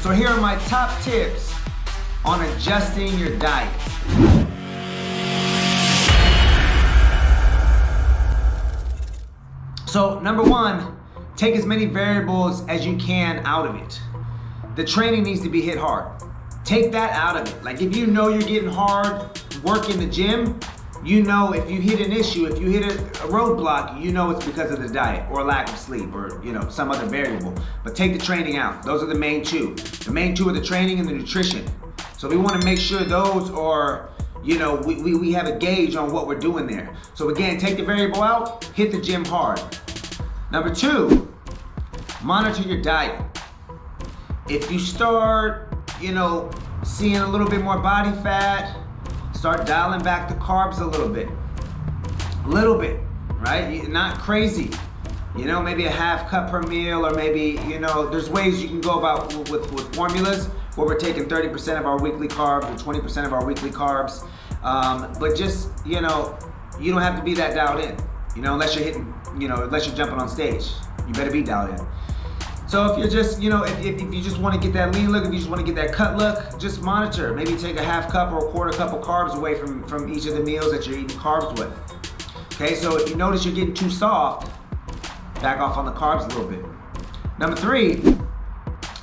So here are my top tips on adjusting your diet. So number one, take as many variables as you can out of it. The training needs to be hit hard. Take that out of it. Like if you know you're getting hard work in the gym, you know if you hit an issue, if you hit a roadblock, you know it's because of the diet or lack of sleep or some other variable. But take the training out. Those are the main two. The main two are the training and the nutrition. So we want to make sure those are, we have a gauge on what we're doing there. So again, take the variable out, hit the gym hard. Number two, monitor your diet. If you start, seeing a little bit more body fat, start dialing back the carbs a little bit. Right? Not crazy. Maybe a half cup per meal, or maybe, there's ways you can go about with formulas where we're taking 30% of our weekly carbs or 20% of our weekly carbs. But just, you don't have to be that dialed in, unless you're hitting, unless you're jumping on stage. You better be dialed in. So if you're just, if you just want to get that lean look, if you just want to get that cut look, just monitor. Maybe take a half cup or a quarter cup of carbs away from each of the meals that you're eating carbs with. Okay, so if you notice you're getting too soft, back off on the carbs a little bit. Number three,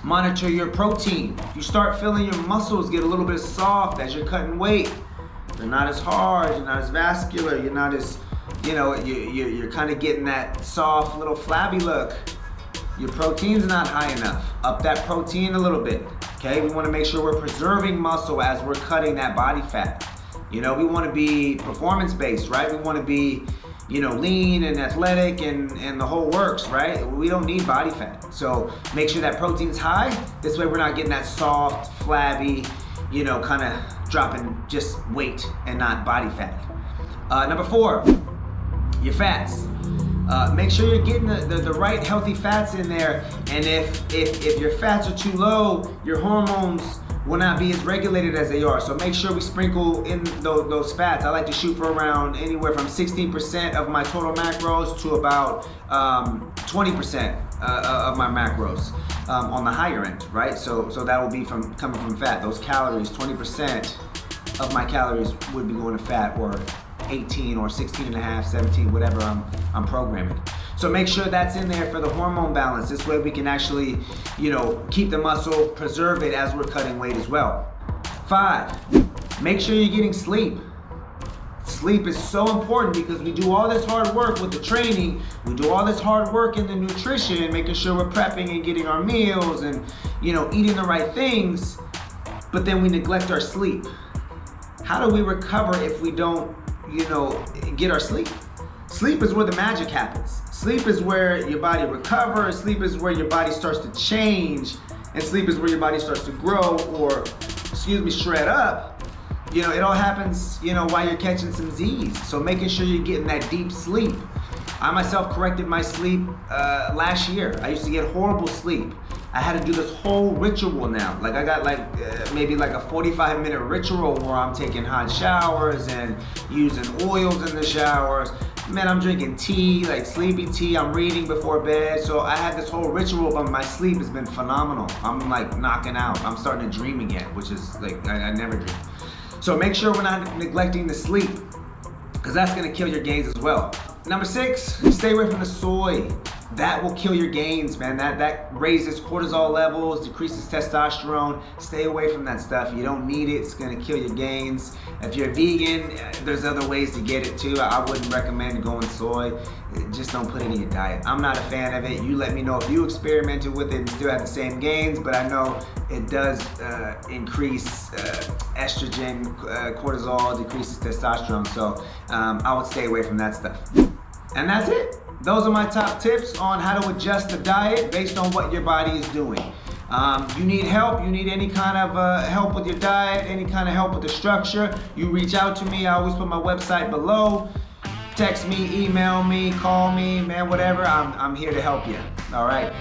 monitor your protein. If you start feeling your muscles get a little bit soft as you're cutting weight, they're not as hard, you're not as vascular, you're not as, you're kind of getting that soft little flabby look. Your protein's not high enough. Up that protein a little bit, okay? We wanna make sure we're preserving muscle as we're cutting that body fat. We wanna be performance-based, right? We wanna be, lean and athletic and the whole works, right? We don't need body fat. So make sure that protein's high. This way we're not getting that soft, flabby, kind of dropping just weight and not body fat. Number four, your fats. Make sure you're getting the right healthy fats in there, and if your fats are too low, your hormones will not be as regulated as they are. So make sure we sprinkle in those fats. I like to shoot for around anywhere from 16% of my total macros to about 20% of my macros on the higher end, right? So that will be coming from fat. Those calories, 20% of my calories would be going to fat, or 18 or 16 and a half, 17, whatever I'm programming. So make sure that's in there for the hormone balance. This way we can actually, keep the muscle, preserve it as we're cutting weight as well. 5, make sure you're getting sleep. Sleep is so important because we do all this hard work with the training, we do all this hard work in the nutrition, making sure we're prepping and getting our meals and, eating the right things, but then we neglect our sleep. How do we recover if we don't get our sleep? Sleep is where the magic happens. Sleep is where your body recovers. Sleep is where your body starts to change. And sleep is where your body starts to grow or, shred up. It all happens, while you're catching some Z's. So making sure you're getting that deep sleep. I myself corrected my sleep last year. I used to get horrible sleep. I had to do this whole ritual now. Like I got maybe like a 45-minute ritual where I'm taking hot showers and using oils in the showers. Man, I'm drinking tea, like sleepy tea. I'm reading before bed. So I had this whole ritual, but my sleep has been phenomenal. I'm like knocking out. I'm starting to dream again, which is like, I never dream. So make sure we're not neglecting the sleep, because that's gonna kill your gains as well. Number 6, stay away from the soy. That will kill your gains, man. That raises cortisol levels, decreases testosterone. Stay away from that stuff. You don't need it. It's gonna kill your gains. If you're vegan, there's other ways to get it too. I wouldn't recommend going soy. Just don't put it in your diet. I'm not a fan of it. You let me know if you experimented with it and still have the same gains, but I know it does increase estrogen, cortisol, decreases testosterone. So I would stay away from that stuff. And that's it. Those are my top tips on how to adjust the diet based on what your body is doing. You need help, you need any kind of help with your diet, any kind of help with the structure, you reach out to me. I always put my website below. Text me, email me, call me, man, whatever. I'm here to help you. All right.